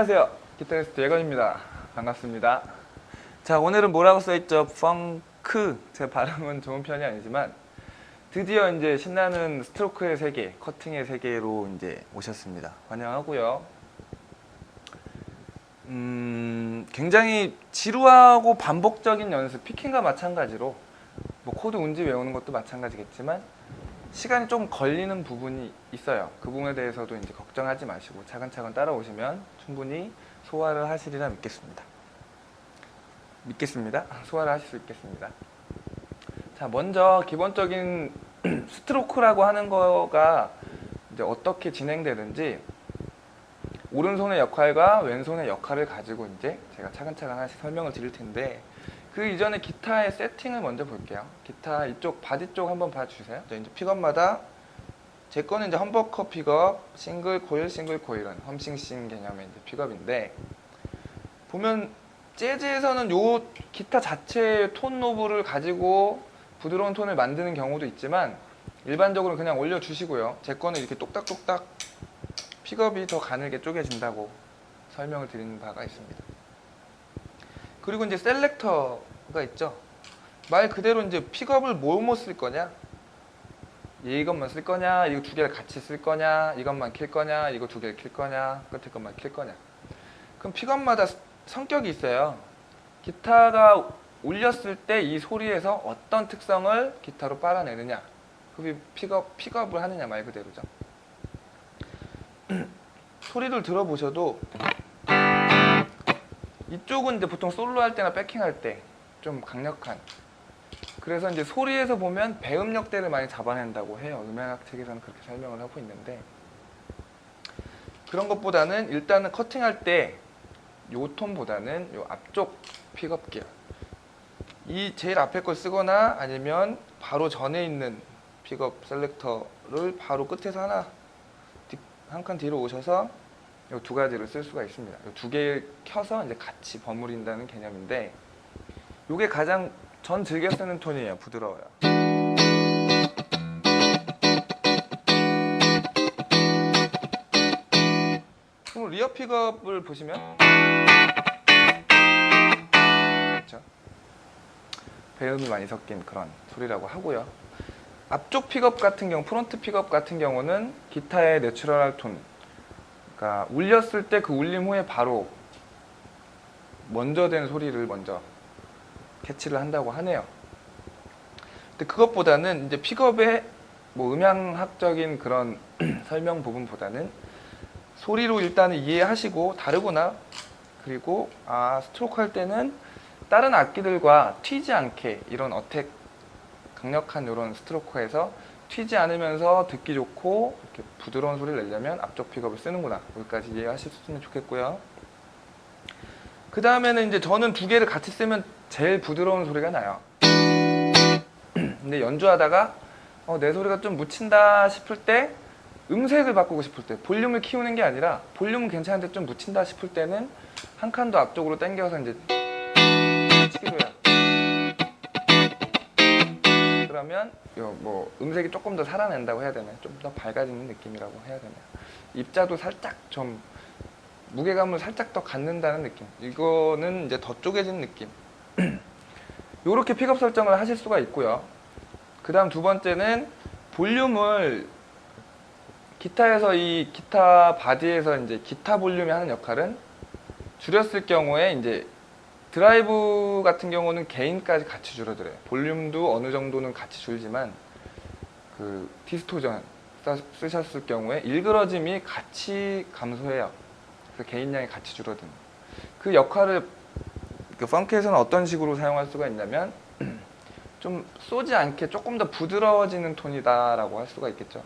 안녕하세요. 기타리스트 예건입니다. 반갑습니다. 자, 오늘은 뭐라고 써있죠? 펑크. 제 발음은 좋은 편이 아니지만 드디어 이제 신나는 스트로크의 세계, 커팅의 세계로 이제 오셨습니다. 환영하고요. 굉장히 지루하고 반복적인 연습, 피킹과 마찬가지로 뭐 코드 운지 외우는 것도 마찬가지겠지만 시간이 좀 걸리는 부분이 있어요. 그 부분에 대해서도 이제 걱정하지 마시고 차근차근 따라오시면 충분히 소화를 하시리라 믿겠습니다. 소화를 하실 수 있겠습니다. 자, 먼저 기본적인 스트로크라고 하는 거가 이제 어떻게 진행되는지 오른손의 역할과 왼손의 역할을 가지고 이제 제가 차근차근 하나씩 설명을 드릴 텐데 그 이전에 기타의 세팅을 먼저 볼게요. 기타 이쪽 바디 쪽 한번 봐주세요. 이제 픽업마다 제 거는 이제 험버커 픽업, 싱글 코일은 험싱싱 개념의 이제 픽업인데 보면 재즈에서는 요 기타 자체의 톤 노브를 가지고 부드러운 톤을 만드는 경우도 있지만 일반적으로 그냥 올려주시고요. 제 거는 이렇게 똑딱똑딱 픽업이 더 가늘게 쪼개진다고 설명을 드리는 바가 있습니다. 그리고 이제 셀렉터가 있죠. 말 그대로 이제 픽업을 뭐뭐 쓸 거냐, 이것만 쓸 거냐, 이거 두 개를 같이 쓸 거냐, 이것만 킬 거냐, 이거 두 개를 킬 거냐, 끝에 것만 킬 거냐. 그럼 픽업마다 성격이 있어요. 기타가 울렸을 때 이 소리에서 어떤 특성을 기타로 빨아내느냐, 그게 픽업을 하느냐 말 그대로죠. 소리를 들어보셔도 이쪽은 이제 보통 솔로 할 때나 백킹 할 때 좀 강력한, 그래서 이제 소리에서 보면 배음역대를 많이 잡아낸다고 해요. 음향학 책에서는 그렇게 설명을 하고 있는데 그런 것보다는 일단은 커팅할 때 요 톤보다는 요 앞쪽 픽업 기어, 이 제일 앞에 걸 쓰거나 아니면 바로 전에 있는 픽업 셀렉터를 바로 끝에서 한 칸 뒤로 오셔서 이 두 가지를 쓸 수가 있습니다. 이 두 개를 켜서 이제 같이 버무린다는 개념인데 이게 가장 전 즐겨 쓰는 톤이에요. 부드러워요. 그럼 리어 픽업을 보시면 그렇죠? 배음이 많이 섞인 그런 소리라고 하고요. 앞쪽 픽업 같은 경우, 프론트 픽업 같은 경우는 기타의 내추럴할 톤, 그러니까 울렸을 때 그 울림 후에 바로 먼저 된 소리를 먼저 캐치를 한다고 하네요. 근데 그것보다는 이제 픽업의 뭐 음향학적인 그런 설명 부분보다는 소리로 일단은 이해하시고 다르구나, 그리고 스트로크 할 때는 다른 악기들과 튀지 않게 이런 어택, 강력한 이런 스트로크에서 튀지 않으면서 듣기 좋고 이렇게 부드러운 소리를 내려면 앞쪽 픽업을 쓰는구나, 여기까지 이해하셨으면 좋겠고요. 그 다음에는 이제 저는 두 개를 같이 쓰면 제일 부드러운 소리가 나요. 근데 연주하다가 내 소리가 좀 묻힌다 싶을 때, 음색을 바꾸고 싶을 때, 볼륨을 키우는 게 아니라 볼륨은 괜찮은데 좀 묻힌다 싶을 때는 한 칸 더 앞쪽으로 당겨서 이제 치기로 해요. 그러면 뭐 음색이 조금 더 살아낸다고 해야 되나요? 좀 더 밝아지는 느낌이라고 해야 되나요? 입자도 살짝 좀 무게감을 살짝 더 갖는다는 느낌. 이거는 이제 더 쪼개진 느낌. 요렇게 픽업 설정을 하실 수가 있고요. 그 다음 두 번째는 볼륨을 기타에서 이 기타 바디에서 이제 기타 볼륨이 하는 역할은 줄였을 경우에 이제 드라이브 같은 경우는 게인까지 같이 줄어들어요. 볼륨도 어느 정도는 같이 줄지만 그 디스토전 쓰셨을 경우에 일그러짐이 같이 감소해요. 그래서 게인량이 같이 줄어드는 그 역할을 그 펑크에서는 어떤 식으로 사용할 수가 있냐면 좀 쏘지 않게 조금 더 부드러워지는 톤이다 라고 할 수가 있겠죠.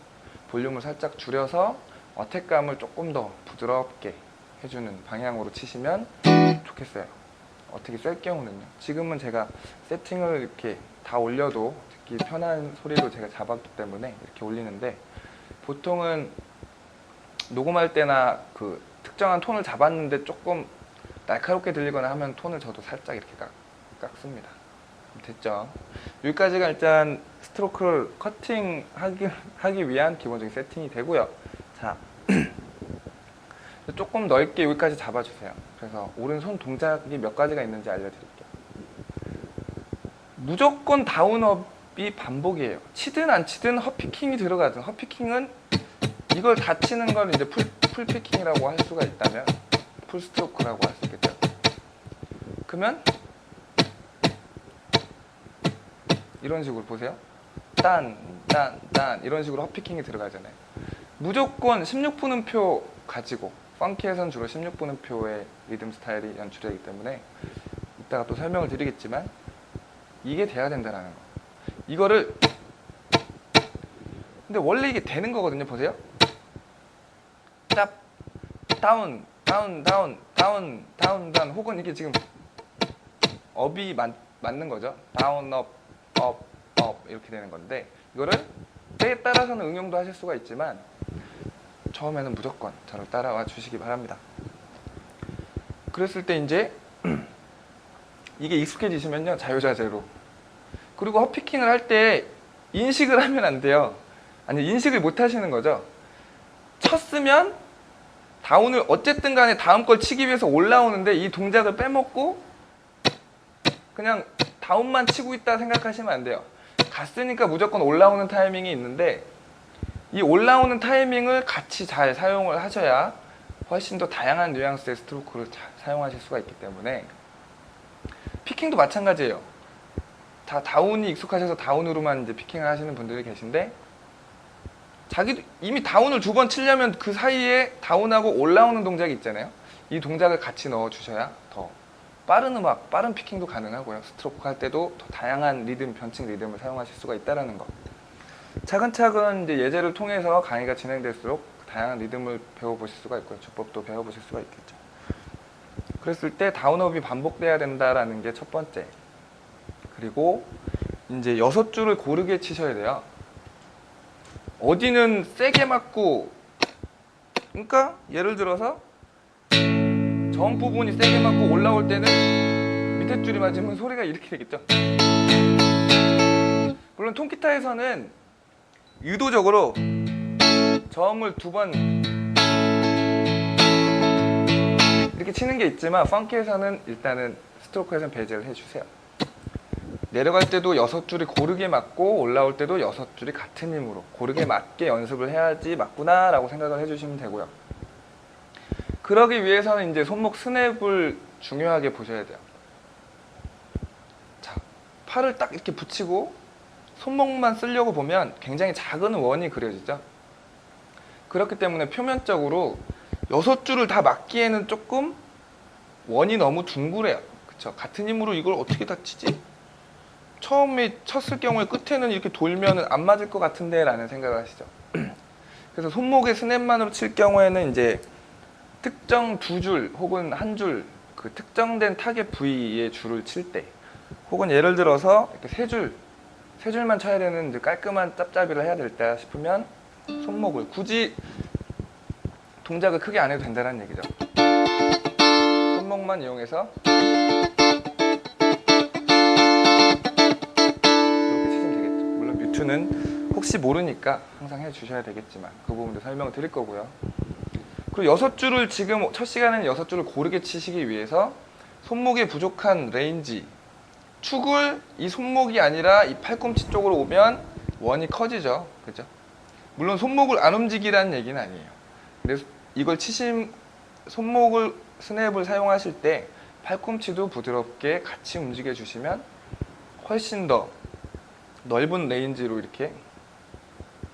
볼륨을 살짝 줄여서 어택감을 조금 더 부드럽게 해주는 방향으로 치시면 좋겠어요. 어떻게 쓸 경우는요. 지금은 제가 세팅을 이렇게 다 올려도 듣기 편한 소리로 제가 잡았기 때문에 이렇게 올리는데, 보통은 녹음할 때나 그 특정한 톤을 잡았는데 조금 날카롭게 들리거나 하면 톤을 저도 살짝 이렇게 깎습니다. 됐죠? 여기까지가 일단 스트로크를 커팅하기 위한 기본적인 세팅이 되고요. 자, 조금 넓게 여기까지 잡아주세요. 그래서 오른손 동작이 몇 가지가 있는지 알려드릴게요. 무조건 다운업이 반복이에요. 치든 안 치든 헛피킹이 들어가든, 헛피킹은 이걸 다 치는 걸 이제 풀피킹이라고 할 수가 있다면, 풀스트로크라고 할 수 있겠죠. 그러면 이런 식으로 보세요. 딴 이런 식으로 헛피킹이 들어가잖아요. 무조건 16분음표 가지고, 펑키에선 주로 16분음표의 리듬 스타일이 연출되기 때문에 이따가 또 설명을 드리겠지만 이게 돼야 된다는 거. 이거를 근데 원래 이게 되는 거거든요. 보세요. 짭 다운 혹은 이게 지금 업이 맞는 거죠. 다운 업 이렇게 되는 건데, 이거를 때에 따라서는 응용도 하실 수가 있지만 처음에는 무조건 저를 따라와 주시기 바랍니다. 그랬을 때 이제 이게 익숙해지시면요, 자유자재로. 그리고 헛피킹을 할 때 인식을 하면 안 돼요. 아니, 인식을 못 하시는 거죠. 쳤으면 다운을 어쨌든 간에 다음 걸 치기 위해서 올라오는데 이 동작을 빼먹고 그냥 다운만 치고 있다 생각하시면 안 돼요. 갔으니까 무조건 올라오는 타이밍이 있는데 이 올라오는 타이밍을 같이 잘 사용을 하셔야 훨씬 더 다양한 뉘앙스의 스트로크를 잘 사용하실 수가 있기 때문에, 피킹도 마찬가지예요. 다 다운이 익숙하셔서 다운으로만 이제 피킹을 하시는 분들이 계신데, 자기도 이미 다운을 2번 치려면 그 사이에 다운하고 올라오는 동작이 있잖아요. 이 동작을 같이 넣어 주셔야 더 빠른 음악, 빠른 피킹도 가능하고요. 스트로크 할 때도 더 다양한 리듬, 변칙 리듬을 사용하실 수가 있다는 거. 차근차근 이제 예제를 통해서 강의가 진행될수록 다양한 리듬을 배워보실 수가 있고요. 주법도 배워보실 수가 있겠죠. 그랬을 때 다운업이 반복돼야 된다라는 게 첫 번째. 그리고 이제 6줄을 고르게 치셔야 돼요. 어디는 세게 맞고, 그러니까 예를 들어서 전 부분이 세게 맞고 올라올 때는 밑에 줄이 맞으면 소리가 이렇게 되겠죠. 물론 통기타에서는 의도적으로 저음을 2번 이렇게 치는 게 있지만, 펑키에서는 일단은 스트로크에서는 배제를 해주세요. 내려갈 때도 6줄이 고르게 맞고 올라올 때도 6줄이 같은 힘으로 고르게 맞게 연습을 해야지 맞구나 라고 생각을 해주시면 되고요. 그러기 위해서는 이제 손목 스냅을 중요하게 보셔야 돼요. 자, 팔을 딱 이렇게 붙이고 손목만 쓰려고 보면 굉장히 작은 원이 그려지죠. 그렇기 때문에 표면적으로 6줄을 다 맞기에는 조금 원이 너무 둥그래요. 그쵸? 같은 힘으로 이걸 어떻게 다 치지? 처음에 쳤을 경우에 끝에는 이렇게 돌면 안 맞을 것 같은데 라는 생각을 하시죠. 그래서 손목의 스냅만으로 칠 경우에는 이제 특정 2줄 혹은 1줄, 그 특정된 타겟 부위의 줄을 칠 때, 혹은 예를 들어서 이렇게 3줄만 쳐야 되는 이제 깔끔한 짭짭이를 해야 될다 싶으면 손목을 굳이 동작을 크게 안 해도 된다는 얘기죠. 손목만 이용해서 뮤트는 혹시 모르니까 항상 해주셔야 되겠지만 그 부분도 설명을 드릴 거고요. 그리고 6줄을 지금 첫 시간에는 6줄을 고르게 치시기 위해서 손목의 부족한 레인지, 축을 이 손목이 아니라 이 팔꿈치 쪽으로 오면 원이 커지죠. 그죠? 물론 손목을 안 움직이라는 얘기는 아니에요. 근데 이걸 손목을 스냅을 사용하실 때 팔꿈치도 부드럽게 같이 움직여 주시면 훨씬 더 넓은 레인지로 이렇게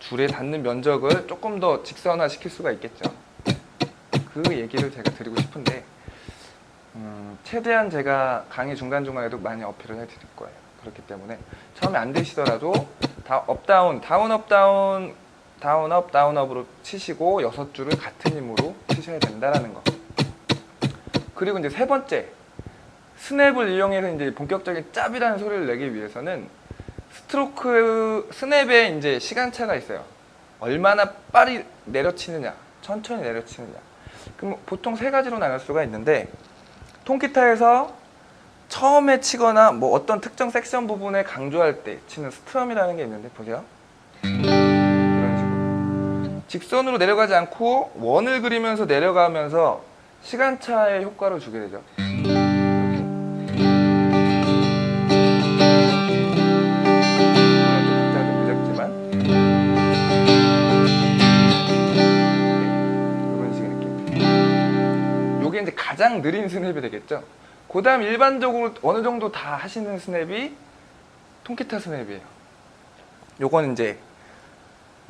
줄에 닿는 면적을 조금 더 직선화 시킬 수가 있겠죠. 그 얘기를 제가 드리고 싶은데, 최대한 제가 강의 중간중간에도 많이 어필을 해드릴 거예요. 그렇기 때문에 처음에 안 되시더라도 업다운, 다운업, 다운업으로 치시고 6줄을 같은 힘으로 치셔야 된다는 거. 그리고 이제 3번째, 스냅을 이용해서 이제 본격적인 짭이라는 소리를 내기 위해서는 스냅에 이제 시간차가 있어요. 얼마나 빨리 내려치느냐, 천천히 내려치느냐. 그럼 보통 3가지로 나눌 수가 있는데, 통기타에서 처음에 치거나 뭐 어떤 특정 섹션 부분에 강조할 때 치는 스트럼이라는 게 있는데, 보세요. 이런 식으로. 직선으로 내려가지 않고 원을 그리면서 내려가면서 시간차의 효과를 주게 되죠. 이게 이제 가장 느린 스냅이 되겠죠. 그 다음 일반적으로 어느 정도 다 하시는 스냅이 통기타 스냅이에요. 요건 이제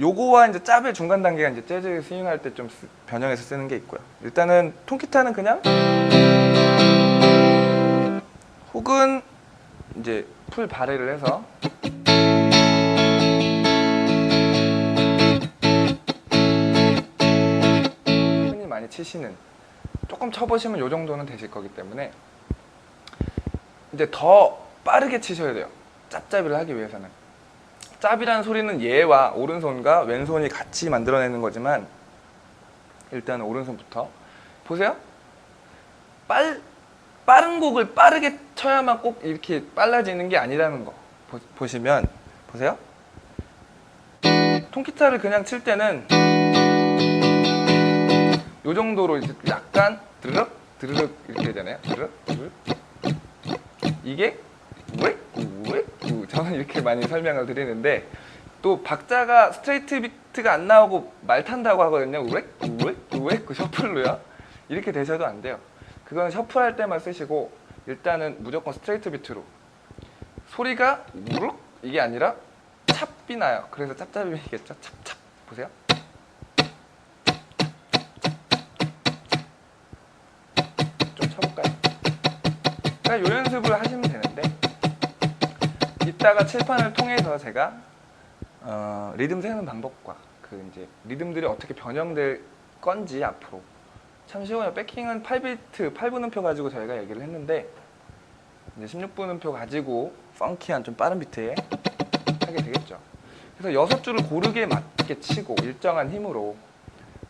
요거와 이제 짭의 중간 단계가 이제 재즈 스윙할 때 좀 변형해서 쓰는 게 있고요. 일단은 통기타는 그냥 혹은 이제 풀 바레를 해서 흔히 많이 치시는, 조금 쳐보시면 요 정도는 되실 거기 때문에 이제 더 빠르게 치셔야 돼요. 짭짭이를 하기 위해서는. 짭이라는 소리는 얘와 오른손과 왼손이 같이 만들어내는 거지만, 일단 오른손부터 보세요. 빠른 곡을 빠르게 쳐야만 꼭 이렇게 빨라지는 게 아니라는 거 보시면, 보세요. 통기타를 그냥 칠 때는 요 정도로 이제 약간 드르륵 드르륵 이렇게 되잖아요. 드르륵 드르륵. 이게 저는 이렇게 많이 설명을 드리는데, 또 박자가 스트레이트 비트가 안 나오고 말 탄다고 하거든요. 그 셔플로요. 이렇게 되셔도 안 돼요. 그건 셔플할 때만 쓰시고, 일단은 무조건 스트레이트 비트로. 소리가 우룩 이게 아니라 찹이 나요. 그래서 짭짭이겠죠. 찹찹. 보세요. 좀 쳐볼까요? 그러니까 요 연습을 하시면 되는데, 이따가 칠판을 통해서 제가 리듬 세는 방법과 그 이제 리듬들이 어떻게 변형될 건지 앞으로 참 쉬워요. 백킹은 8비트, 8분음표 가지고 저희가 얘기를 했는데, 이제 16분음표 가지고 펑키한 좀 빠른 비트에 하게 되겠죠. 그래서 6줄을 고르게 맞게 치고 일정한 힘으로,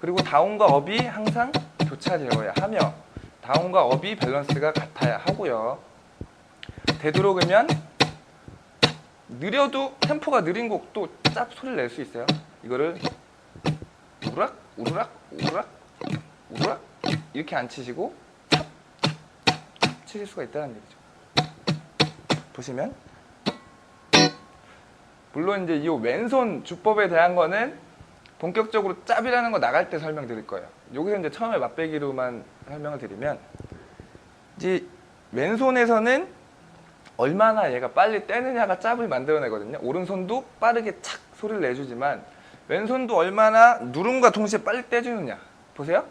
그리고 다운과 업이 항상 교차되어야 하며 다운과 업이 밸런스가 같아야 하고요. 되도록이면 느려도 템포가 느린 곡도 짭 소리를 낼 수 있어요. 이거를 우르락 우르락 우르락 우르락 이렇게 안 치시고 찹 치실 수가 있다는 얘기죠. 보시면, 물론 이제 이 왼손 주법에 대한 거는 본격적으로 짭이라는 거 나갈 때 설명드릴 거예요. 여기서 이제 처음에 맛배기로만 설명을 드리면, 이제 왼손에서는 얼마나 얘가 빨리 떼느냐가 짭을 만들어내거든요. 오른손도 빠르게 착 소리를 내주지만 왼손도 얼마나 누름과 동시에 빨리 떼주느냐. 보세요.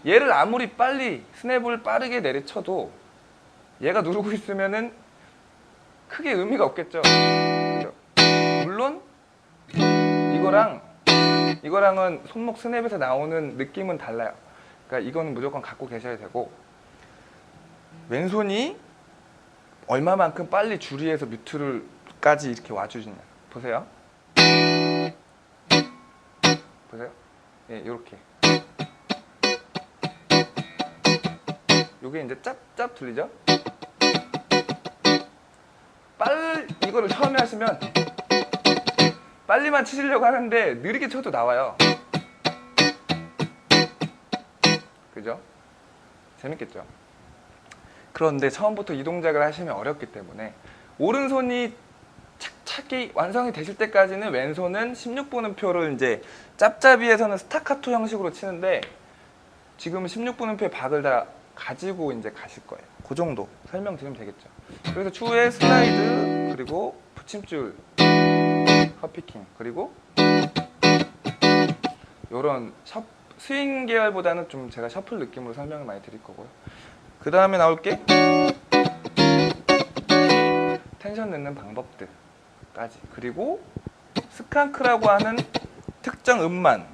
얘를 아무리 빨리 스냅을 빠르게 내리쳐도 얘가 누르고 있으면은 크게 의미가 없겠죠. 그죠? 물론 이거랑은 손목 스냅에서 나오는 느낌은 달라요. 그러니까 이거는 무조건 갖고 계셔야 되고, 왼손이 얼마만큼 빨리 줄이에서 뮤트를까지 이렇게 와주시냐. 보세요. 보세요. 예, 요렇게. 요게 이제 짭짭 들리죠? 이거를 처음에 하시면 빨리만 치시려고 하는데 느리게 쳐도 나와요. 그죠? 재밌겠죠? 그런데 처음부터 이 동작을 하시면 어렵기 때문에 오른손이 착착이 완성이 되실 때까지는 왼손은 16분음표를 이제 짭짭이에서는 스타카토 형식으로 치는데, 지금 16분음표의 박을 다 가지고 이제 가실 거예요. 그 정도 설명드리면 되겠죠. 그래서 추후에 슬라이드, 그리고 붙임줄, 컷피킹, 그리고 요런 스윙 계열보다는 좀 제가 셔플 느낌으로 설명을 많이 드릴 거고요. 그 다음에 나올 게 텐션 넣는 방법들까지, 그리고 스칸크라고 하는 특정 음만,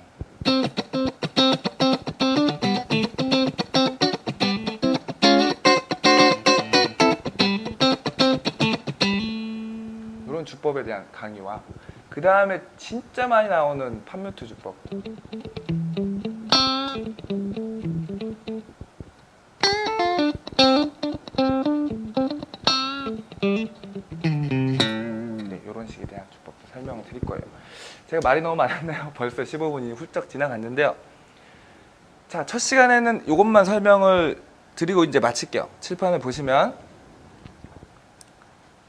이런 주법에 대한 강의와, 그 다음에 진짜 많이 나오는 팝뮤트 주법, 이런 식에 대한 주법도 설명을 드릴 거예요. 제가 말이 너무 많았네요. 벌써 15분이 훌쩍 지나갔는데요. 자, 첫 시간에는 이것만 설명을 드리고 이제 마칠게요. 칠판을 보시면,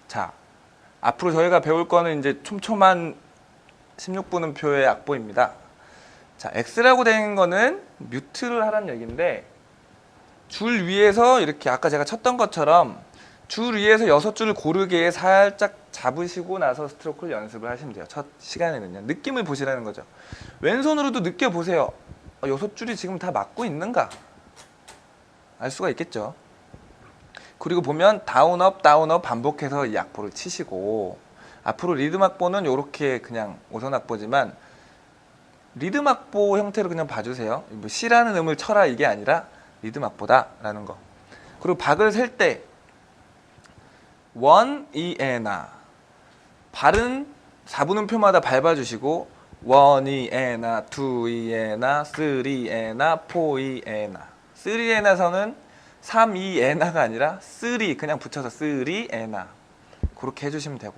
자, 앞으로 저희가 배울 거는 이제 촘촘한 16분음표의 악보입니다. 자, X라고 된 거는 뮤트를 하라는 얘기인데, 줄 위에서 이렇게 아까 제가 쳤던 것처럼 줄 위에서 6줄을 고르게 살짝 잡으시고 나서 스트로크를 연습을 하시면 돼요. 첫 시간에는요. 느낌을 보시라는 거죠. 왼손으로도 느껴보세요. 6줄이 지금 다 맞고 있는가? 알 수가 있겠죠. 그리고 보면 다운업 다운업 반복해서 이 악보를 치시고, 앞으로 리듬 악보는 이렇게 그냥 오선 악보지만 리듬 악보 형태로 그냥 봐주세요. 뭐 C라는 음을 쳐라 이게 아니라 리듬 악보다 라는 거. 그리고 박을 셀 때 원, 이, 에나 발은 4분음표마다 밟아주시고 원, 이, 에나, 투, 이, 에나, 쓰리, 에나, 포, 이, 에나. 쓰리, 에나서는 3, 2, 에나가 아니라 쓰리 그냥 붙여서 쓰리, 에나 그렇게 해주시면 되고,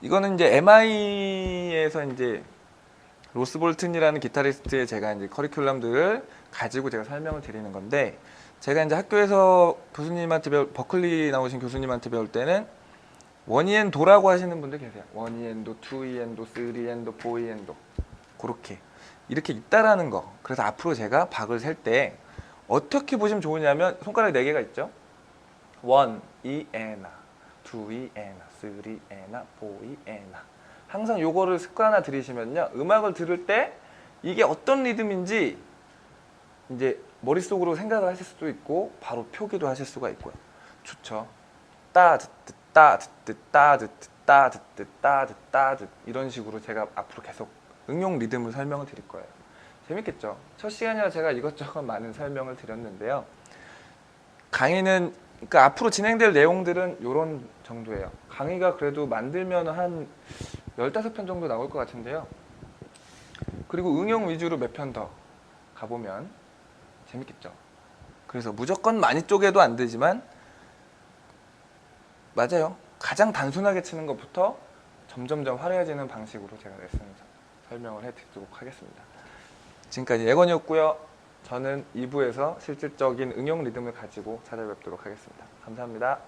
이거는 이제 MI에서 이제 로스 볼튼이라는 기타리스트의 제가 이제 커리큘럼들을 가지고 제가 설명을 드리는 건데, 제가 이제 학교에서 교수님한테 버클리 나오신 교수님한테 배울 때는 원이엔도라고 하시는 분들 계세요. 원이엔도, 투이엔도, 쓰리엔도, 포이엔도 그렇게 이렇게 있다라는 거. 그래서 앞으로 제가 박을 셀 때 어떻게 보시면 좋으냐면 손가락 4개가 있죠. 원, 이, 에나, 투, 이, 에나, 쓰리, 에나, 포, 이, 에나. 항상 요거를 습관화 들이시면요, 음악을 들을 때 이게 어떤 리듬인지 이제 머릿속으로 생각을 하실 수도 있고 바로 표기도 하실 수가 있고요. 좋죠. 따드뜨 따드뜨 따드뜨 따드뜨 따드뜨 따드 이런 식으로 제가 앞으로 계속 응용 리듬을 설명을 드릴 거예요. 재밌겠죠? 첫 시간이라 제가 이것저것 많은 설명을 드렸는데요. 강의는 그러니까 앞으로 진행될 내용들은 이런 정도예요. 강의가 그래도 만들면 한 15편 정도 나올 것 같은데요. 그리고 응용 위주로 몇 편 더 가보면 재밌겠죠. 그래서 무조건 많이 쪼개도 안 되지만, 맞아요. 가장 단순하게 치는 것부터 점점점 화려해지는 방식으로 제가 레슨 설명을 해드리도록 하겠습니다. 지금까지 예건이었고요. 저는 2부에서 실질적인 응용 리듬을 가지고 찾아뵙도록 하겠습니다. 감사합니다.